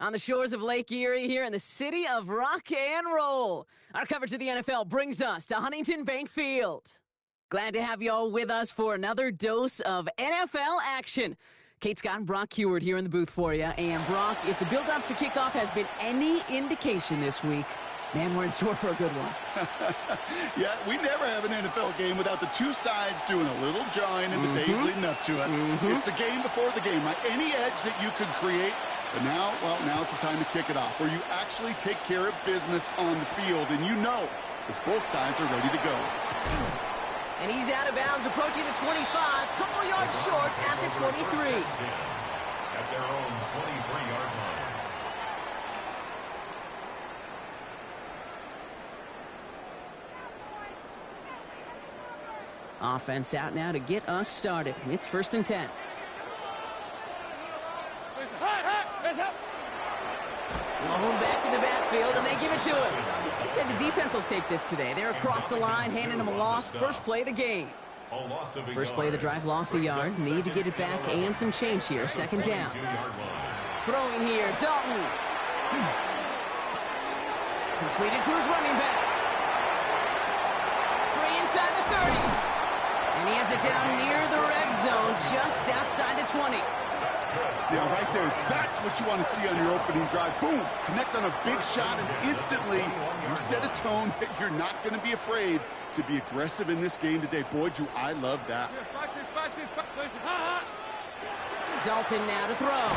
On the shores of Lake Erie here in the city of rock and roll. Our coverage of the NFL brings us to Huntington Bank Field. Glad to have you all with us for another dose of NFL action. Kate Scott and Brock Heward here in the booth for you. And Brock, if the build-up to kickoff has been any indication this week, man, we're in store for a good one. Yeah, we never have an NFL game without the two sides doing a little jawing in the days leading up to it. It's the game before the game, right? Any edge that you could create. But now, well, now it's the time to kick it off, where you actually take care of business on the field, and you know that both sides are ready to go. And he's out of bounds, approaching the 25, couple yards short at the 23. At their own 23-yard line. Offense out now to get us started. It's 1st and 10. Blown back in the backfield, and they give it to him. I'd say the defense will take this today. They're across the line, handing him a loss. First play of the game. First play of the drive, lost a yard. Need to get it back and some change here. 2nd down. Throwing here, Dalton. Completed to his running back. Free inside the 30. And he has it down near the red zone, just outside the 20. Yeah, right there. That's what you want to see on your opening drive. Boom! Connect on a big shot, and instantly you set a tone that you're not going to be afraid to be aggressive in this game today. Boy, do I love that. Dalton now to throw.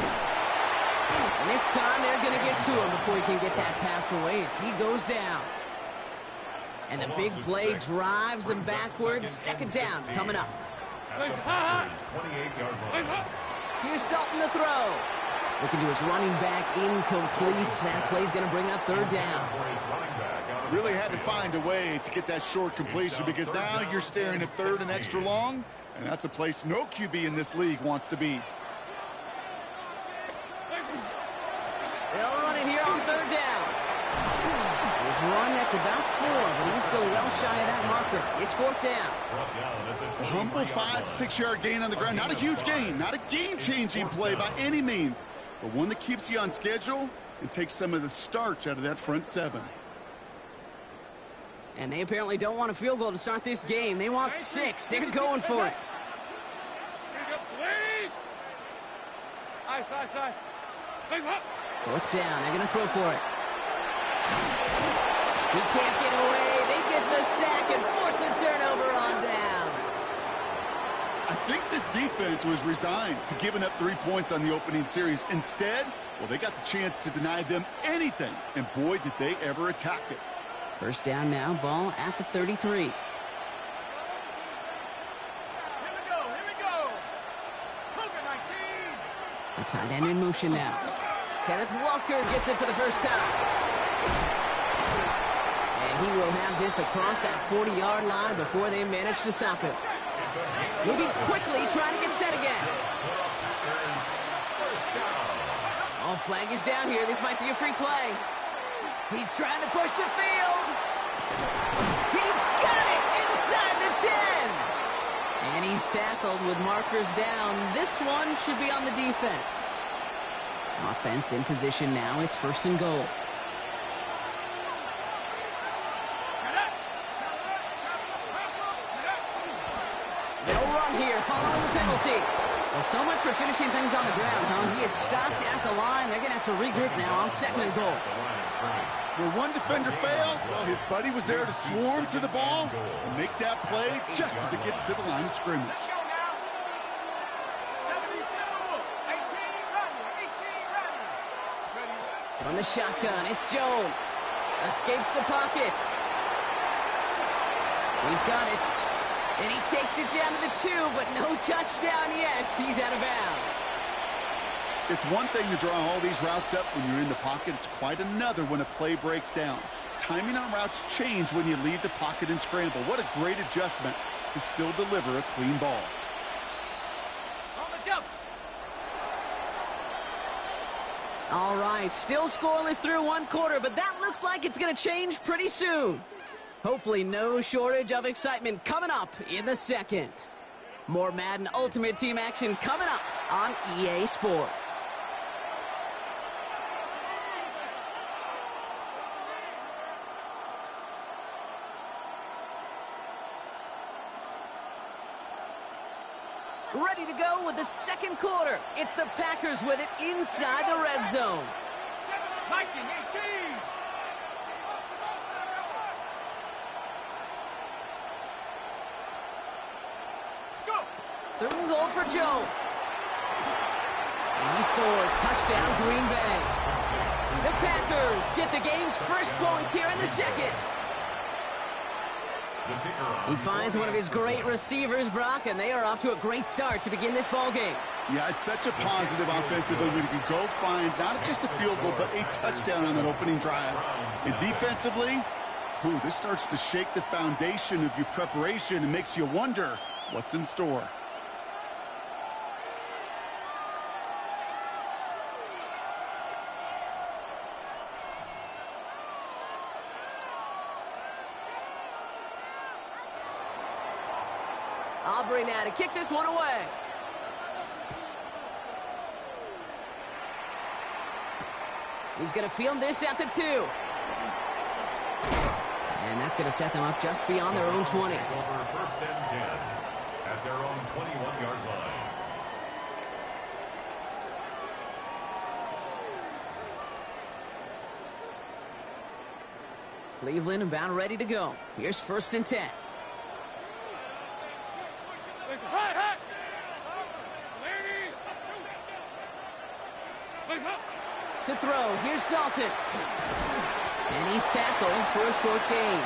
And this time they're going to get to him before he can get that pass away as he goes down. And the big play drives them backwards. 2nd down coming up. Here's Dalton to throw. Looking to his running back, incomplete. That play's going to bring up 3rd down. Really had to find a way to get that short completion, because now you're staring at 3rd and extra long, and that's a place no QB in this league wants to be. They'll run it here on 3rd down. There's one that's about 4, but he's still well shy of that marker. It's 4th down. A humble 5-6 yard gain on the ground. Not a huge gain, not a game-changing play by any means, but one that keeps you on schedule and takes some of the starch out of that front 7. And they apparently don't want a field goal to start this game. They want 6. They're going for it. 4th down. They're going to throw for it. He can't get away. They get the sack and force a turnover on down. I think this defense was resigned to giving up 3 points on the opening series. Instead, well, they got the chance to deny them anything, and boy, did they ever attack it. 1st down now, ball at the 33. Here we go. Cougar 19. A tight end in motion now. Kenneth Walker gets it for the first time. And he will have this across that 40-yard line before they manage to stop it. Moving quickly, trying to get set again. Oh, flag is down here. This might be a free play. He's trying to push the field. He's got it inside the 10. And he's tackled with markers down. This one should be on the defense. Offense in position now. It's 1st and goal. They'll run here following the penalty. Well, so much for finishing things on the ground, huh? He is stopped at the line. They're going to have to regroup now on 2nd and goal. Where one defender failed, well, his buddy was there to swarm to the ball and make that play just as it gets to the line of scrimmage. From the shotgun, it's Jones. Escapes the pocket. He's got it. And he takes it down to the 2, but no touchdown yet. He's out of bounds. It's one thing to draw all these routes up when you're in the pocket. It's quite another when a play breaks down. Timing on routes change when you leave the pocket and scramble. What a great adjustment to still deliver a clean ball. All right, still scoreless through 1 quarter, but that looks like it's going to change pretty soon. Hopefully no shortage of excitement coming up in the 2nd. More Madden Ultimate Team action coming up on EA Sports. Ready to go with the second quarter. It's the Packers with it inside the red zone. Viking 18. Go. Third and goal for Jones. And he scores. Touchdown, Green Bay. The Packers get the game's first points here in the second. He finds one of his great receivers, Brock, and they are off to a great start to begin this ball game. Yeah, it's such a positive offensively when you can go find not just a field goal, but a touchdown on that opening drive. And defensively, this starts to shake the foundation of your preparation and makes you wonder what's in store. Aubrey now to kick this one away. He's going to field this at the 2. And that's going to set them up just beyond their own 20. First and 10 at their own 21-yard line. Cleveland about ready to go. Here's first and 10. To throw, here's Dalton. And he's tackled for a short gain.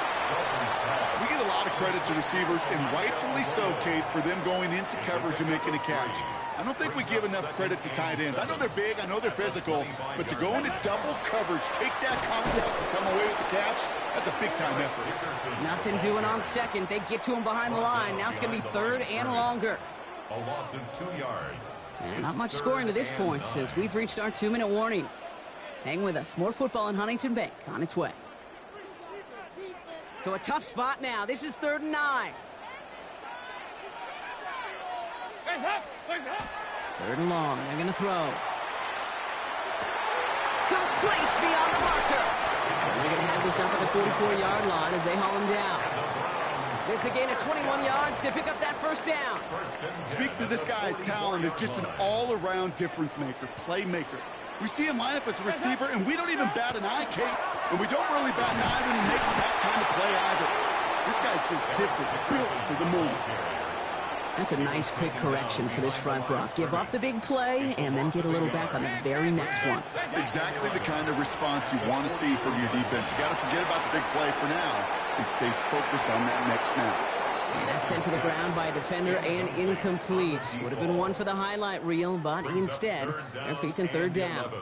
We give a lot of credit to receivers, and rightfully so, Kate, for them going into coverage and making a catch. I don't think we give enough credit to tight ends. I know they're big, I know they're physical, but to go into double coverage, take that contact to come away with the catch, that's a big-time effort. Nothing doing on second. They get to him behind the line. Now it's going to be third and longer. A loss of 2 yards. And not much scoring to this point as we've reached our 2-minute warning. Hang with us. More football in Huntington Bank on its way. So a tough spot now. This is 3rd and 9. 3rd and long. They're going to throw. Complete beyond the marker. So they're going to have this up at the 44-yard line as they haul him down. It's a gain of 21 yards to pick up that first down. Speaks to this guy's talent as just an all-around difference maker, playmaker. We see him line up as a receiver, and we don't even bat an eye, Kate. And we don't really bat an eye when he makes that kind of play either. This guy's just different, built for the moment. That's a nice quick correction for this front, Brock. Give up the big play and then get a little back on the very next one. Exactly the kind of response you want to see from your defense. You got to forget about the big play for now and stay focused on that next snap. And that's sent to the ground by a defender and incomplete. Would have been one for the highlight reel, but instead, they're facing 3rd down.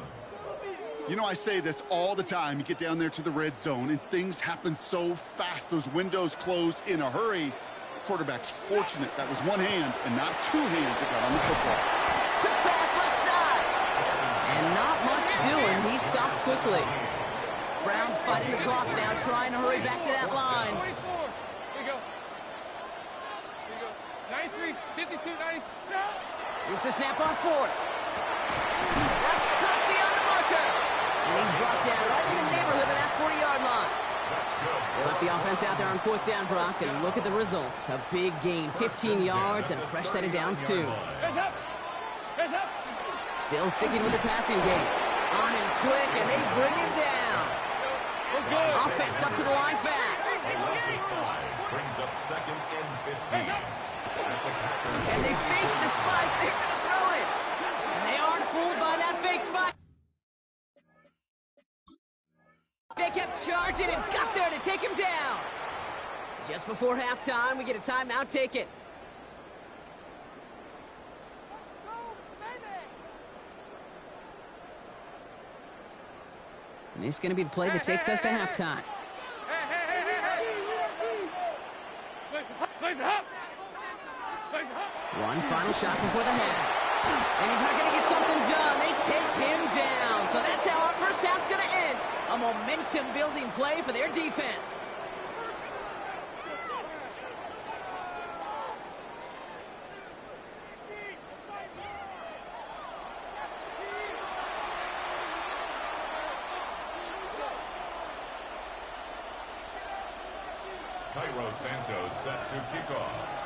You know, I say this all the time. You get down there to the red zone, and things happen so fast. Those windows close in a hurry. The quarterback's fortunate that was one hand and not 2 hands that got on the football. Quick pass left side. And not much doing. He stopped quickly. Browns fighting the clock now, trying to hurry back to that line. 93, 52, 90. Here's the snap on 4th. That's cut beyond the marker. And he's brought down right in the neighborhood of that 40-yard line. They left the offense out there on 4th down, Brock, and look at the results. A big gain, 15 yards, and a fresh set of downs, too. Heads up. Heads up. Still sticking with the passing game. On him quick, and they bring it down. Offense up to the line fast. Brings up 2nd and 15. And they fake the spike. They're going to throw it. And they aren't fooled by that fake spike. They kept charging and got there to take him down. Just before halftime, we get a timeout. Take it. And this is going to be the play that takes us to halftime. One final shot before the half. And he's not going to get something done. They take him down. So that's how our first half's going to end. A momentum-building play for their defense. Cairo Santos set to kick off.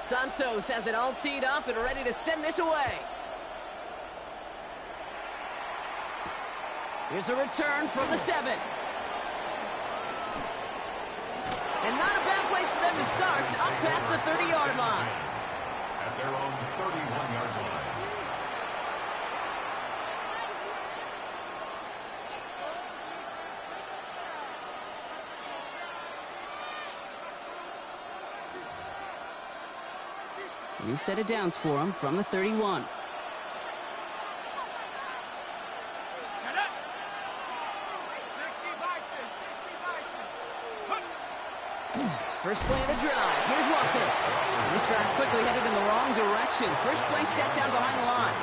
Santos has it all teed up and ready to send this away. Here's a return from the 7. And not a bad place for them to start, up past the 30-yard line. At their own 31-yard line. New set of downs for him from the 31. First play of the drive. Here's Walker. This drive's quickly headed in the wrong direction. First play set down behind the line.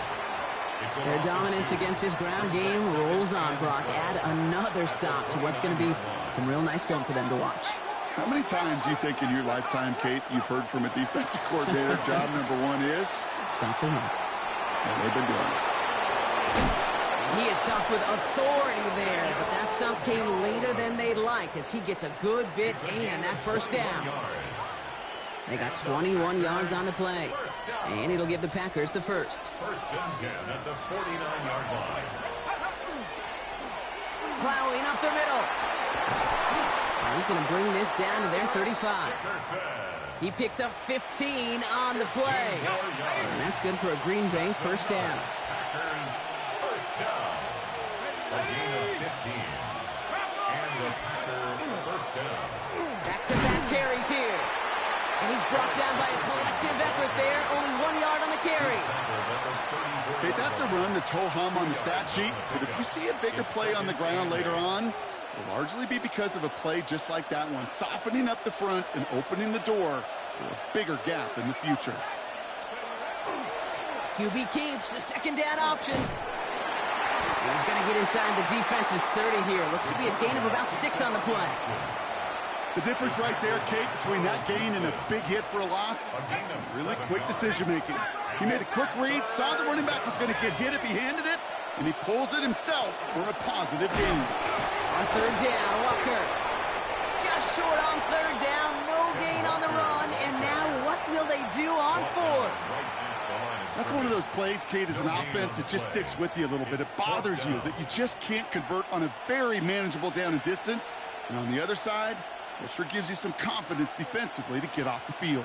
Their dominance against his ground game rolls on, Brock. Add another stop to what's going to be some real nice film for them to watch. How many times do you think in your lifetime, Kate, you've heard from a defensive coordinator, job number one is? Stop the run. And they've been doing it. He is stopped with authority there, but that stop came later than they'd like as he gets a good bit and that first down. They got 21 yards on the play, and it'll give the Packers the first. First and 10 at the 49-yard line. Plowing up the middle. And he's going to bring this down to their 35. He picks up 15 on the play. And that's good for a Green Bay first down. Packers first down. A gain of 15. And the Packers first down. Back-to-back carries here. And he's brought down by a collective effort there. Only 1 yard on the carry. Okay, that's a run that's ho-hum on the stat sheet. But if you see a bigger play on the ground later on, it'll largely be because of a play just like that one, softening up the front and opening the door for a bigger gap in the future. QB keeps the second down option. He's going to get inside the defense's 30 here. Looks to be a gain of about 6 on the play. The difference right there, Kate, between that gain and a big hit for a loss, some really quick decision-making. He made a quick read, saw the running back was going to get hit if he handed it, and he pulls it himself for a positive gain. On third down, Walker. Just short on third down, no gain on the run, and now what will they do on fourth? That's one of those plays, Kate, as an offense, it just sticks with you a little bit. It bothers you that you just can't convert on a very manageable down and distance. And on the other side, it sure gives you some confidence defensively to get off the field.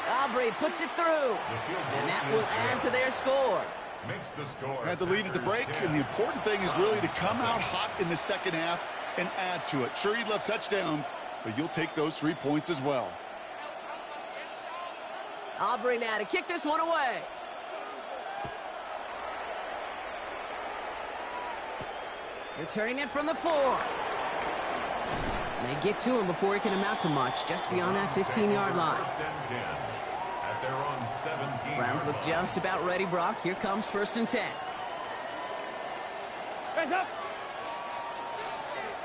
Aubrey puts it through, and that will add to their score. Makes the score. Had the lead at the break, and the important thing is really to come out hot in the second half and add to it. Sure, you'd love touchdowns, but you'll take those 3 points as well. Aubrey now to kick this one away. Returning it from the 4. They get to him before he can amount to much, just beyond that 15-yard line. First and 10 at their own 17. Browns look just about ready, Brock. Here comes first and 10. Hands up.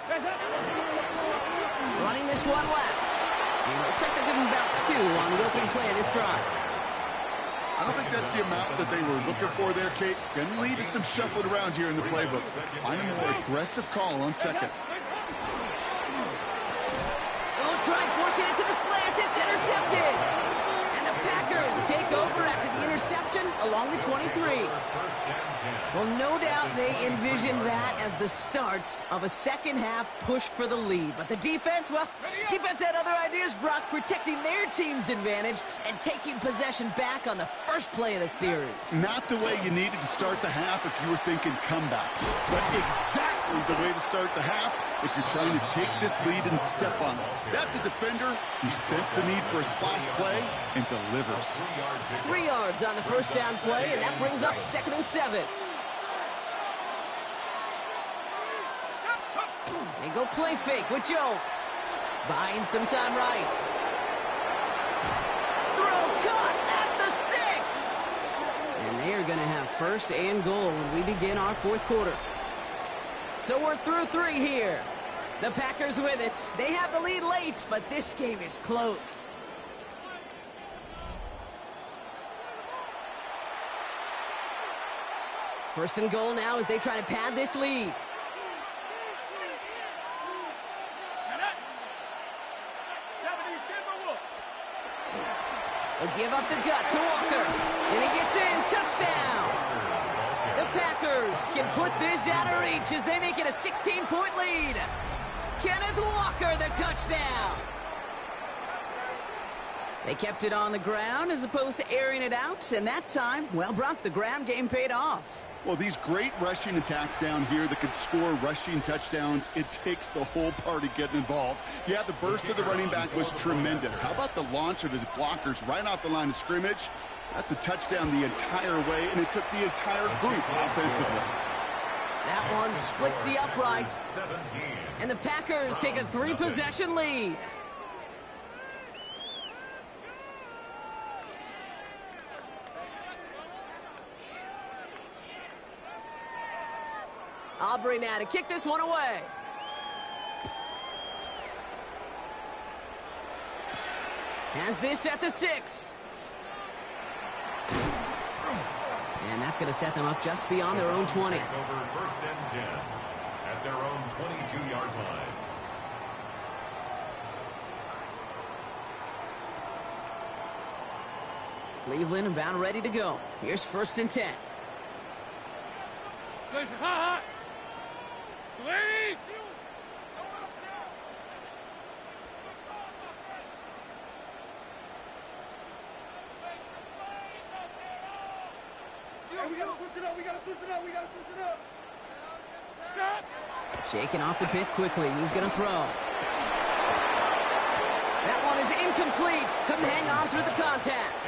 Hands up. Running this one left. And it looks like they're giving about 2 on the opening play of this drive. I don't think that's the amount that they were looking for there, Kate. Going to lead to some shuffling around here in the playbook. Find a more aggressive call on second. Oh, try forcing it to the slant. It's intercepted. And the Packers take over after the interception along the 23. Well, no doubt they envision that as the start of a second-half push for the lead. But the defense, well, defense had other ideas, Brock, protecting their team's advantage and taking possession back on the first play of the series. Not the way you needed to start the half if you were thinking comeback, but exactly the way to start the half if you're trying to take this lead and step on it. That's a defender who sensed the need for a splash play and delivers. 3 yards on the first down play, and that brings up 2nd and 7. They go play fake with Jones. Buying some time right. Throw caught at the 6. And they are going to have first and goal when we begin our fourth quarter. So we're through 3 here. The Packers with it. They have the lead late, but this game is close. First and goal now as they try to pad this lead. They'll give up the gut to Walker. And he gets in. Touchdown. The Packers can put this out of reach as they make it a 16-point lead. Kenneth Walker, the touchdown. They kept it on the ground as opposed to airing it out. And that time, well, Brock, the ground game paid off. Well, these great rushing attacks down here that can score rushing touchdowns, it takes the whole party getting involved. Yeah, the burst of the running back was tremendous. How about the launch of his blockers right off the line of scrimmage? That's a touchdown the entire way, and it took the entire group offensively. That one splits the uprights. And the Packers take a 3-possession lead. Aubrey now to kick this one away. Has this at the 6. And that's going to set them up just beyond their own 20. Over 1st and 10 at their own 22-yard line. Cleveland about ready to go. Here's 1st and 10. Wait! Shaking off the pit quickly. He's going to throw. That one is incomplete. Couldn't hang on through the contact.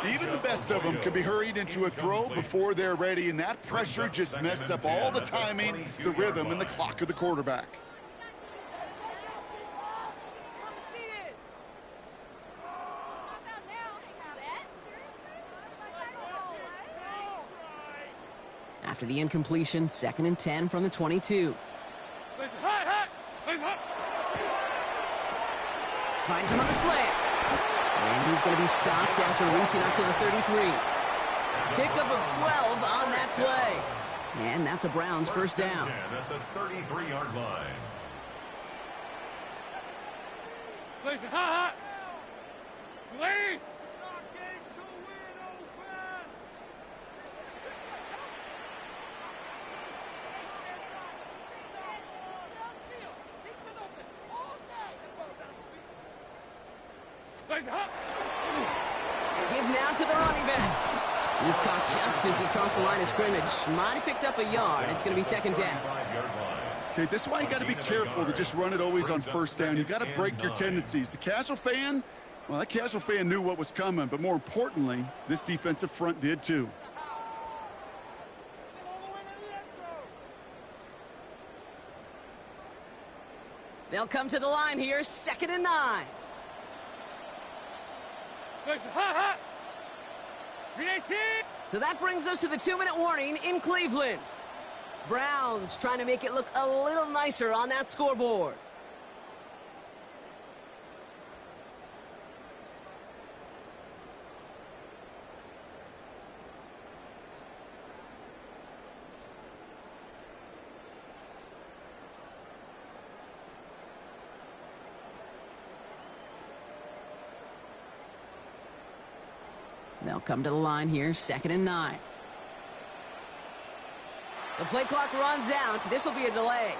Even the best of them can be hurried into a throw before they're ready, and that pressure just messed up all the timing, the rhythm, and the clock of the quarterback. After the incompletion, 2nd and 10 from the 22. Finds him on the slant. And he's going to be stopped after reaching up to the 33. Pickup of 12 on that play. And that's a Browns first down. At the 33-yard line. Wait! Give now to the running back. He's caught just as he crossed the line of scrimmage. Might have picked up a yard. It's going to be 2nd down. Okay, this is why you got to be careful to just run it always on 1st down. You got to break your tendencies. The casual fan, well, that casual fan knew what was coming, but more importantly, this defensive front did too. They'll come to the line here, 2nd and 9. So that brings us to the 2-minute warning in Cleveland. Browns trying to make it look a little nicer on that scoreboard. They'll come to the line here, 2nd and 9. The play clock runs out. This will be a delay.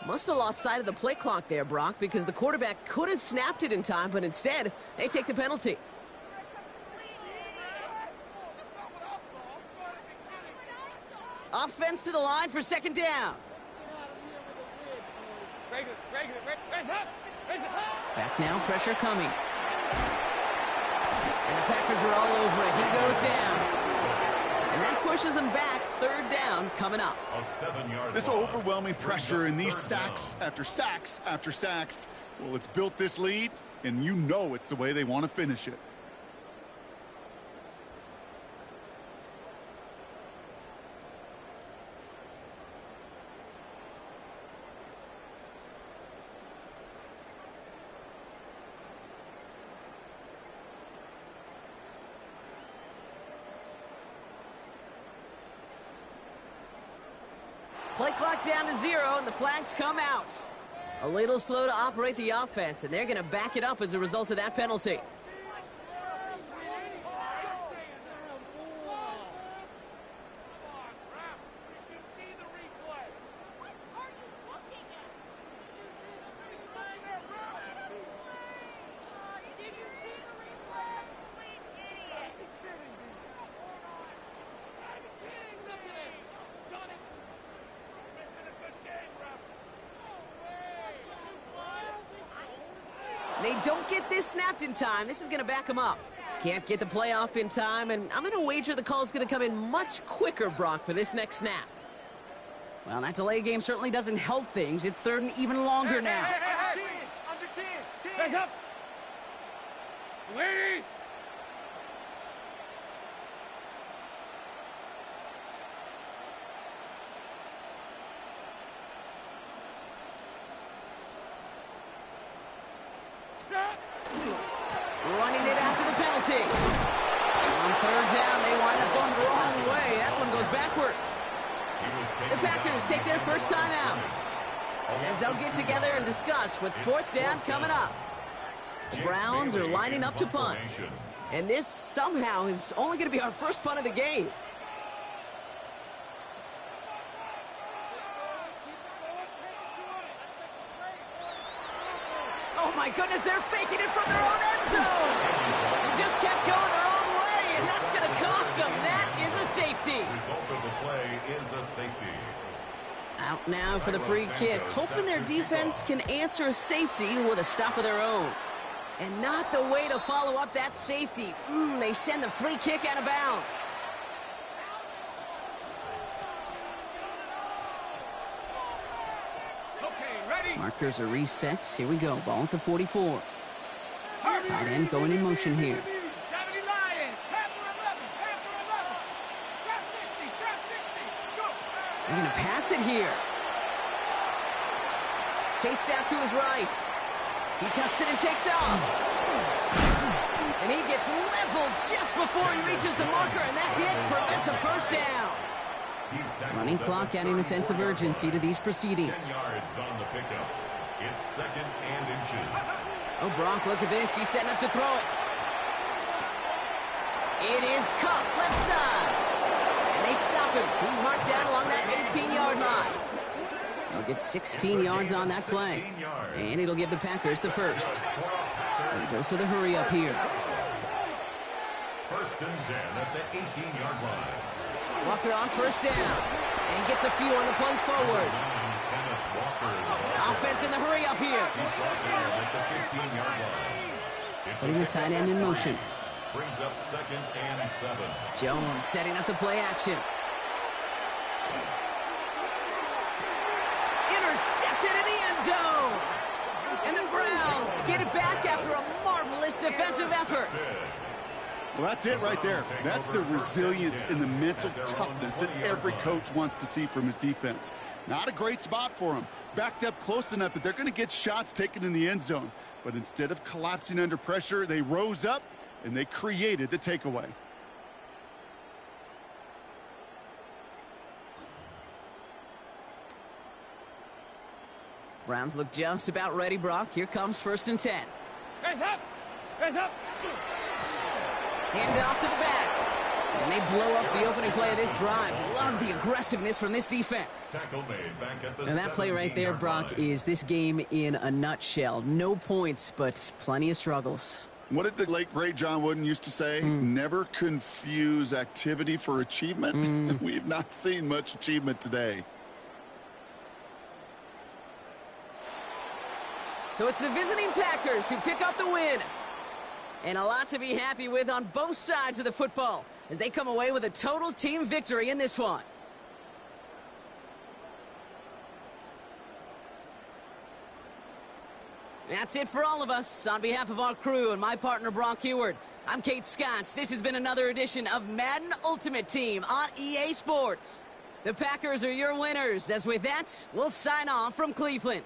Must have lost sight of the play clock there, Brock, because the quarterback could have snapped it in time, but instead, they take the penalty. Offense to the line for 2nd down. Back now, pressure coming. And the Packers are all over it. He goes down. And that pushes them back. 3rd down coming up. This overwhelming pressure and these sacks after sacks after sacks, well, it's built this lead, and you know it's the way they want to finish it. Play clock down to 0, and the flags come out. A little slow to operate the offense, and they're going to back it up as a result of that penalty. They don't get this snapped in time. This is going to back them up. Can't get the play off in time, and I'm going to wager the call is going to come in much quicker, Brock, for this next snap. Well, that delay game certainly doesn't help things. It's third and even longer now. Under 10. Hands up. Wait. Running it after the penalty. On third down, they wind up going the wrong way. That one goes backwards. The Packers take their first time out, as they'll get together and discuss with fourth down coming up. The Browns are lining up to punt. And this somehow is only going to be our first punt of the game. Oh my goodness, they're faking it from their own end zone. They just kept going their own way, and that's going to cost them. That is a safety. The result of the play is a safety. Out now for the free kick, hoping their defense can answer a safety with a stop of their own. And not the way to follow up that safety. They send the free kick out of bounds. Markers are reset. Here we go. Ball at the 44. Tight end going in motion here. They're going to pass it here. Chased out to his right. He tucks it and takes off. And he gets leveled just before he reaches the marker, and that hit prevents a first down. Running clock adding a sense of urgency to these proceedings. 10 yards on the pickup. It's second and inches. Oh, Brock, look at this. He's setting up to throw it. It is caught left side. And they stop him. He's marked down along that 18-yard line. They'll get 16 yards on that play. And it'll give the Packers the first. A dose of the hurry up here. First and 10 at the 18-yard line. Walker on first down. And he gets a few on the plunge forward. Offense in the hurry up here. Putting the tight end in motion. Brings up second and 7. Jones setting up the play action. Intercepted in the end zone. And the Browns get it back after a marvelous defensive effort. Well, that's it right there. That's the resilience and the mental toughness that every coach wants to see from his defense. Not a great spot for him. Backed up close enough that they're going to get shots taken in the end zone. But instead of collapsing under pressure, they rose up and they created the takeaway. Browns look just about ready, Brock. Here comes first and 10. Hands up! Hands up! Hand off to the back. And they blow up the opening play of this drive. Love the aggressiveness from this defense. Tackle made back at the And that play right there, Brock, is this game in a nutshell. No points, but plenty of struggles. What did the late, great John Wooden used to say? Never confuse activity for achievement. We've not seen much achievement today. So it's the visiting Packers who pick up the win. And a lot to be happy with on both sides of the football as they come away with a total team victory in this one. That's it for all of us. On behalf of our crew and my partner, Brock Heward, I'm Kate Scotts. This has been another edition of Madden Ultimate Team on EA Sports. The Packers are your winners. As with that, we'll sign off from Cleveland.